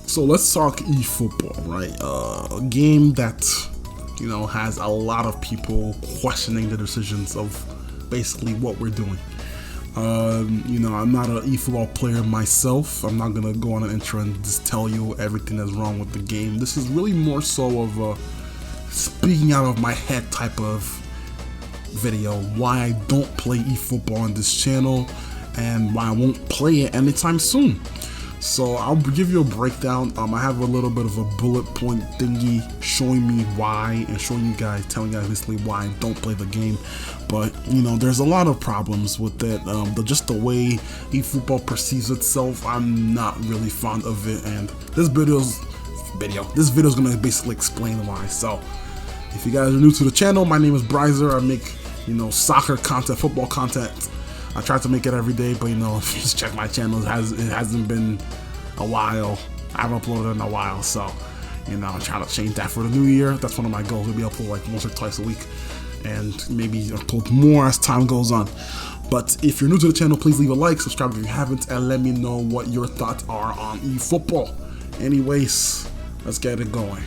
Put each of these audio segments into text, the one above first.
So let's talk eFootball, right? A game that, has a lot of people questioning the decisions of basically what we're doing. I'm not an eFootball player myself. I'm not gonna go on an intro and just tell you everything that's wrong with the game. This is really more so of a speaking out of my head type of video. Why I don't play eFootball on this channel and why I won't play it anytime soon. So I'll give you a breakdown. I have a little bit of a bullet point thingy showing me why and telling you guys basically why I don't play the game. But there's a lot of problems with it. Just the way eFootball perceives itself, I'm not really fond of it. And this video is gonna basically explain why. So if you guys are new to the channel, my name is Bryzer. I make soccer content, football content. I try to make it every day, but if you just check my channel, it hasn't been a while. I haven't uploaded in a while, so I'm trying to change that for the new year. That's one of my goals. Maybe upload like once or twice a week, and maybe upload more as time goes on. But if you're new to the channel, please leave a like, subscribe if you haven't, and let me know what your thoughts are on eFootball. Anyways, let's get it going.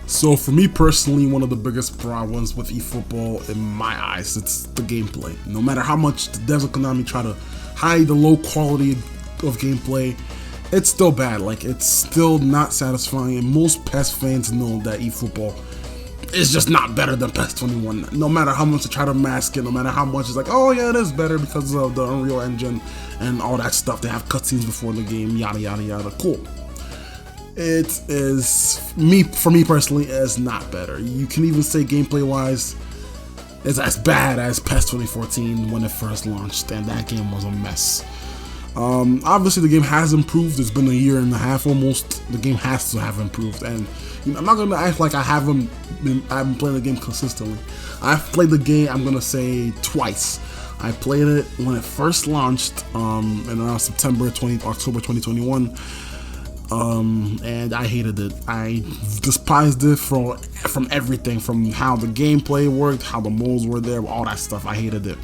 So for me personally, one of the biggest problems with eFootball in my eyes, it's the gameplay. No matter how much the devs of Konami try to hide the low quality of gameplay, it's still bad. Like, it's still not satisfying, and most PES fans know that eFootball is just not better than PES 21. No matter how much they try to mask it, no matter how much it's like, oh yeah, it is better because of the Unreal Engine and all that stuff. They have cutscenes before the game, yada yada yada. Cool. It is, for me personally, is not better. You can even say gameplay wise it's as bad as PES 2014 when it first launched, and that game was a mess. Obviously the game has improved. It's been a year and a half almost. The game has to have improved, and I'm not gonna act like I haven't played the game consistently. I've played the game, I'm gonna say, twice. I played it when it first launched in around October 2021. And I hated it. I despised it from everything, from how the gameplay worked, how the modes were there, all that stuff. I hated it.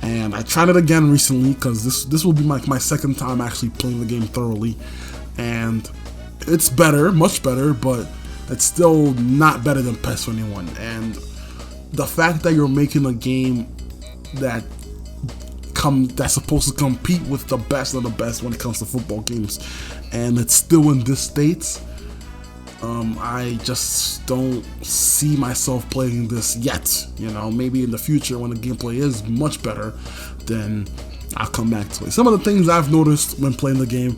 And I tried it again recently because this will be my second time actually playing the game thoroughly, and it's better, much better, but it's still not better than PES 21. And the fact that you're making a game that's supposed to compete with the best of the best when it comes to football games, and it's still in this state, I just don't see myself playing this yet. Maybe in the future when the gameplay is much better, then I'll come back to it. Some of the things I've noticed when playing the game,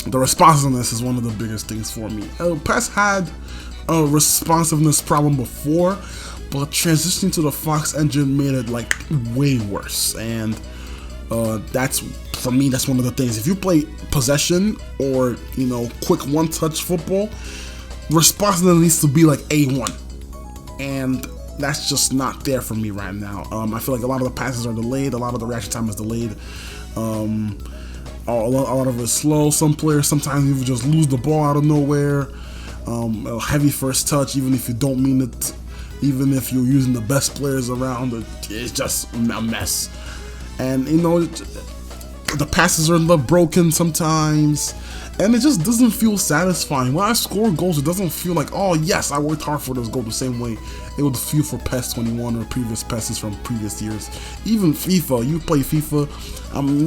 the responsiveness is one of the biggest things for me. PES had a responsiveness problem before, but transitioning to the Fox engine made it like way worse, and for me, that's one of the things. If you play possession or quick one-touch football, responsiveness needs to be like A1, and that's just not there for me right now. I feel like a lot of the passes are delayed, a lot of the reaction time is delayed, a lot of it's slow. Some players sometimes even just lose the ball out of nowhere. A heavy first touch, even if you don't mean it. Even if you're using the best players around, it's just a mess. And the passes are broken sometimes, and it just doesn't feel satisfying. When I score goals, it doesn't feel like, oh yes, I worked hard for this goal, the same way it would feel for PES 21 or previous PESs from previous years. Even FIFA, you play FIFA,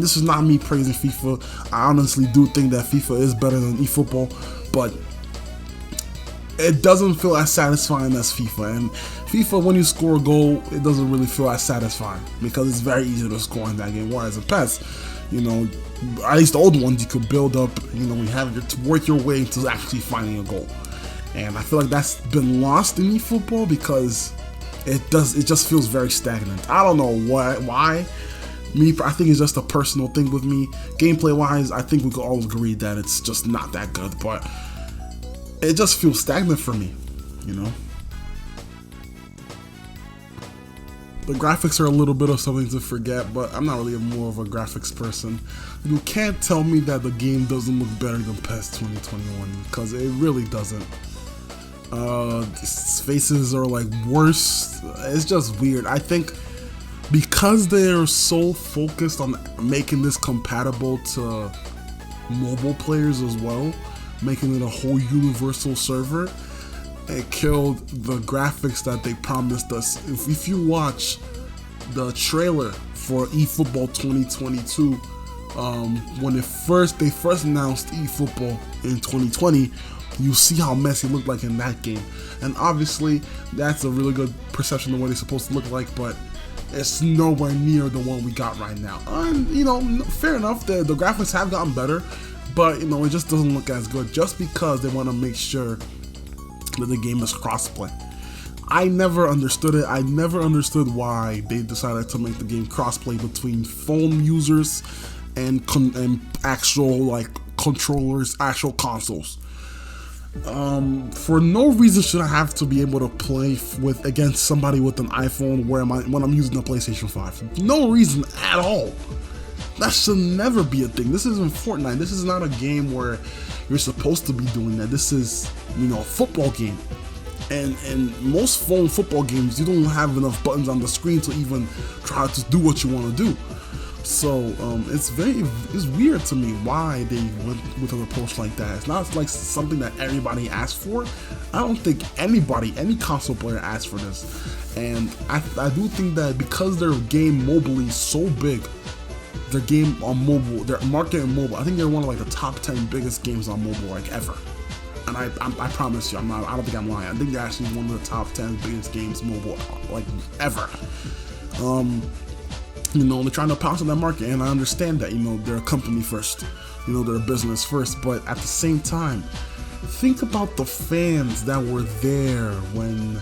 this is not me praising FIFA. I honestly do think that FIFA is better than eFootball, but it doesn't feel as satisfying as FIFA. And FIFA, when you score a goal, it doesn't really feel as satisfying because it's very easy to score in that game. Whereas in PES, at least the old ones, you could build up, you have to work your way to actually finding a goal. And I feel like that's been lost in eFootball because it just feels very stagnant. I don't know why. I think it's just a personal thing with me. Gameplay wise, I think we could all agree that it's just not that good, but it just feels stagnant for me, The graphics are a little bit of something to forget, but I'm not really more of a graphics person. You can't tell me that the game doesn't look better than PES 2021, because it really doesn't. Faces are like worse. It's just weird. I think because they're so focused on making this compatible to mobile players as well, making it a whole universal server. It killed the graphics that they promised us. If you watch the trailer for Efootball 2022, when they first announced Efootball in 2020, you see how Messi looked like in that game, and obviously that's a really good perception of what he's supposed to look like, but it's nowhere near the one we got right now. And fair enough, the graphics have gotten better, but it just doesn't look as good, just because they want to make sure that the game is crossplay. I never understood it. I never understood why they decided to make the game crossplay between phone users and actual controllers, actual consoles. For no reason should I have to be able to play against somebody with an iPhone when I'm using a PlayStation 5. No reason at all. That should never be a thing. This isn't Fortnite. This is not a game where you're supposed to be doing that. This is, a football game. And most phone football games, you don't have enough buttons on the screen to even try to do what you want to do. So it's weird to me why they went with an approach like that. It's not like something that everybody asked for. I don't think any console player asked for this. And I do think that because their game mobily is so big, their game on mobile, their market on mobile, I think they're one of the top 10 biggest games on mobile ever. And I promise you, I don't think I'm lying. I think they're actually one of the top 10 biggest games mobile ever. They're trying to pounce on that market, and I understand that. They're a company first, they're a business first, but at the same time, think about the fans that were there when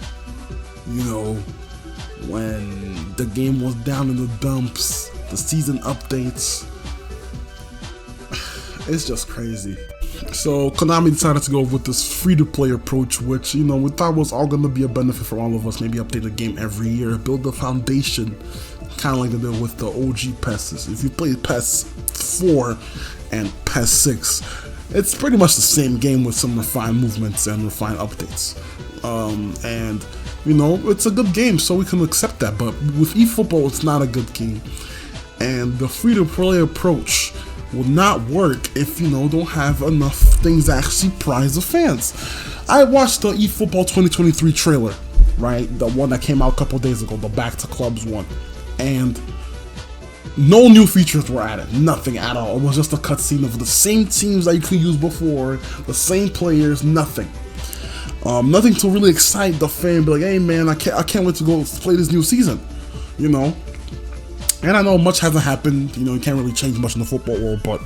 the game was down in the dumps, the season updates. It's just crazy. So Konami decided to go with this free-to-play approach, which we thought was all going to be a benefit for all of us. Maybe update the game every year, build the foundation, kind of like they did with the OG PESs. If you play PES 4 and PES 6, it's pretty much the same game with some refined movements and refined updates. And it's a good game, so we can accept that. But with eFootball, it's not a good game, and the free-to-play approach will not work if don't have enough things that actually prize the fans. I watched the eFootball 2023 trailer, right? The one that came out a couple days ago, the Back to Clubs one. And no new features were added, nothing at all. It was just a cutscene of the same teams that you could use before, the same players, nothing. Nothing to really excite the fan, be like, hey man, I can't wait to go play this new season, And I know much hasn't happened, you can't really change much in the football world, but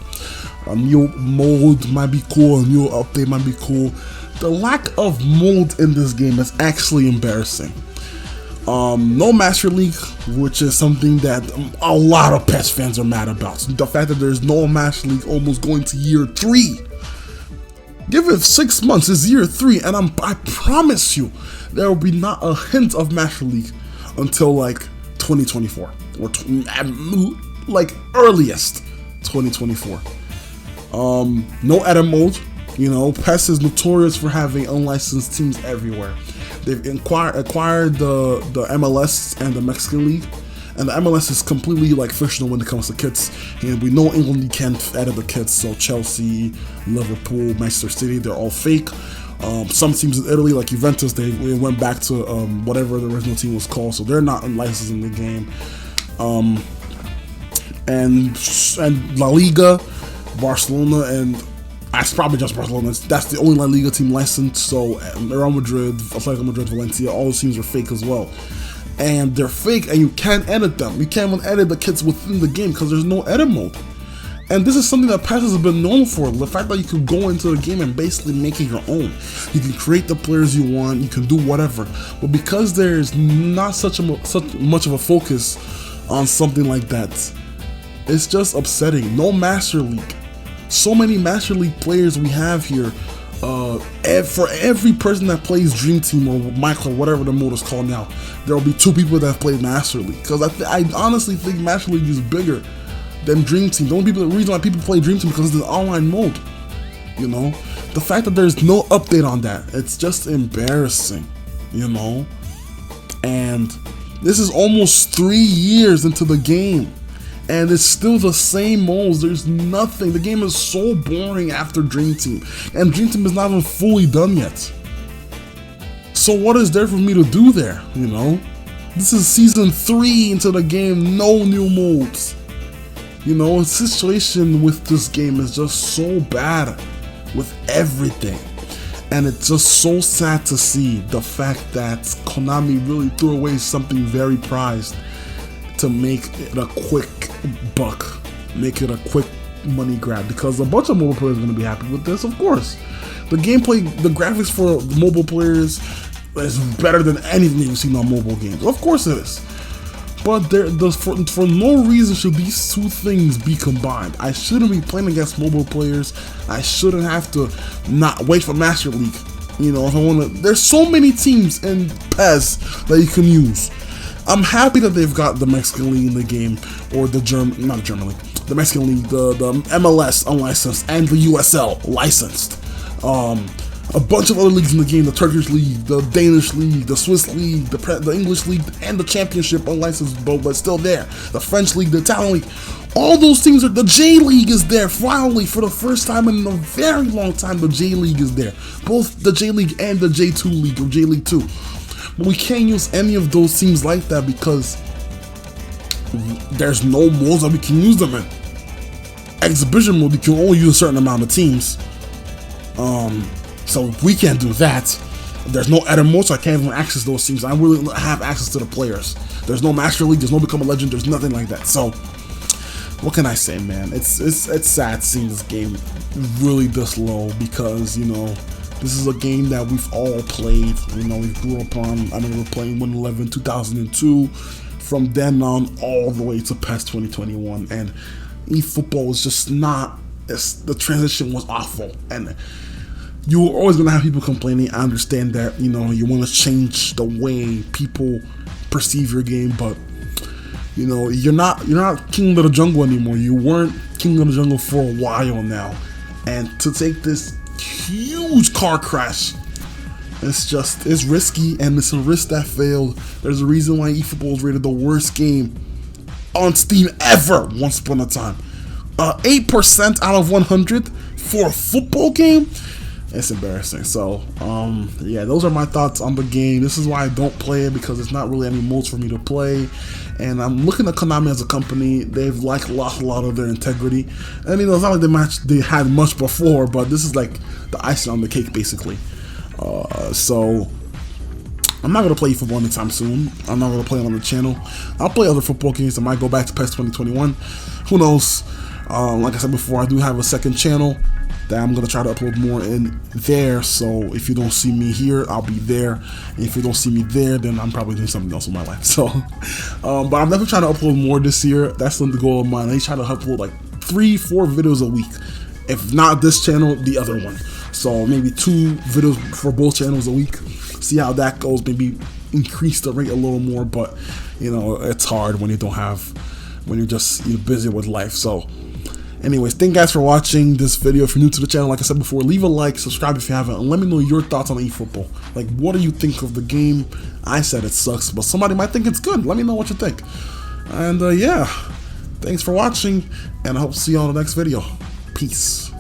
a new mold might be cool, a new update might be cool. The lack of mold in this game is actually embarrassing. No Master League, which is something that a lot of PES fans are mad about. The fact that there's no Master League almost going to year 3. Give it 6 months, it's year 3, and I promise you, there will be not a hint of Master League until 2024, or earliest 2024. No edit mode. PES is notorious for having unlicensed teams everywhere. They've acquired the MLS and the Mexican League, and the MLS is completely fictional when it comes to kits. And we know England, you can't edit the kits, so Chelsea, Liverpool, Manchester City, they're all fake. Some teams in Italy, like Juventus, they went back to whatever the original team was called, so they're not unlicensed in the game. And La Liga, Barcelona, and it's probably just Barcelona. That's the only La Liga team licensed. So Real Madrid, Atletico Madrid, Valencia, all those teams are fake as well. And they're fake, and you can't edit them. You can't even edit the kits within the game because there's no edit mode. And this is something that PES has been known for. The fact that you can go into the game and basically make it your own. You can create the players you want. You can do whatever. But because there's not such much of a focus on something like that, it's just upsetting. No Master League. So many Master League players we have here. For every person that plays Dream Team or Micro, whatever the mode is called now, there will be 2 people that have played Master League. Because I honestly think Master League is bigger than Dream Team. The reason why people play Dream Team is because of the online mode. The fact that there's no update on that, it's just embarrassing. And this is almost 3 years into the game, and it's still the same modes. There's nothing. The game is so boring after Dream Team, and Dream Team is not even fully done yet. So what is there for me to do there, you know? This is season 3 into the game, no new modes. You know, the situation with this game is just so bad with everything. And it's just so sad to see the fact that Konami really threw away something very prized to make it a quick buck, make it a quick money grab, because a bunch of mobile players are going to be happy with this, of course. The gameplay, the graphics for mobile players is better than anything you've seen on mobile games. Of course it is. But for no reason should these two things be combined. I shouldn't be playing against mobile players. I shouldn't have to not wait for Master League. You know, if I want to. There's so many teams in PES that you can use. I'm happy that they've got the Mexican League in the game, or the not German League, the Mexican League, the MLS unlicensed, and the USL licensed. A bunch of other leagues in the game, the Turkish League, the Danish League, the Swiss League, the English League, and the Championship unlicensed, but still there. The French League, the Italian League, all those teams are, the J League is there, finally, for the first time in a very long time, the J League is there. Both the J League and the J2 League, or J League 2. But we can't use any of those teams like that because there's no modes that we can use them in. Exhibition mode, you can only use a certain amount of teams. So we can't do that. There's no edit mode, so I can't even access those teams. I really have access to the players. There's no Master League, there's no Become a Legend, there's nothing like that. So what can I say, man? It's sad seeing this game really this low, because, you know, this is a game that we've all played. You know, we grew up on. I remember playing 111 2002. From then on, all the way to PES 2021, and eFootball is just not. The transition was awful, and you're always gonna have people complaining. I understand that, you know, you want to change the way people perceive your game, but you know, you're not King of the Jungle anymore. You weren't King of the Jungle for a while now, and to take this huge car crash, it's risky, and it's a risk that failed. There's a reason why eFootball is rated the worst game on Steam ever once upon a time. 8% out of 100 for a football game. It's embarrassing. So yeah, those are my thoughts on the game. This is why I don't play it, because it's not really any modes for me to play, and I'm looking at Konami as a company. They've like lost a lot of their integrity, and you know, it's not like they had much before, but this is like the icing on the cake, basically. So I'm not gonna play eFootball anytime soon. I'm not gonna play it on the channel. I'll play other football games. I might go back to PES 2021. Who knows? Like I said before, I do have a second channel that I'm gonna try to upload more in there. So if you don't see me here, I'll be there. And if you don't see me there, then I'm probably doing something else in my life. So, but I'm definitely trying to upload more this year. That's the goal of mine. I try to upload like 3-4 videos a week. If not this channel, the other one. So maybe 2 videos for both channels a week. See how that goes. Maybe increase the rate a little more. But you know, it's hard when you don't have, when you're busy with life. So anyways, thank you guys for watching this video. If you're new to the channel, like I said before, leave a like, subscribe if you haven't, and let me know your thoughts on eFootball. Like, what do you think of the game? I said it sucks, but somebody might think it's good. Let me know what you think. And yeah, thanks for watching, and I hope to see you on the next video. Peace.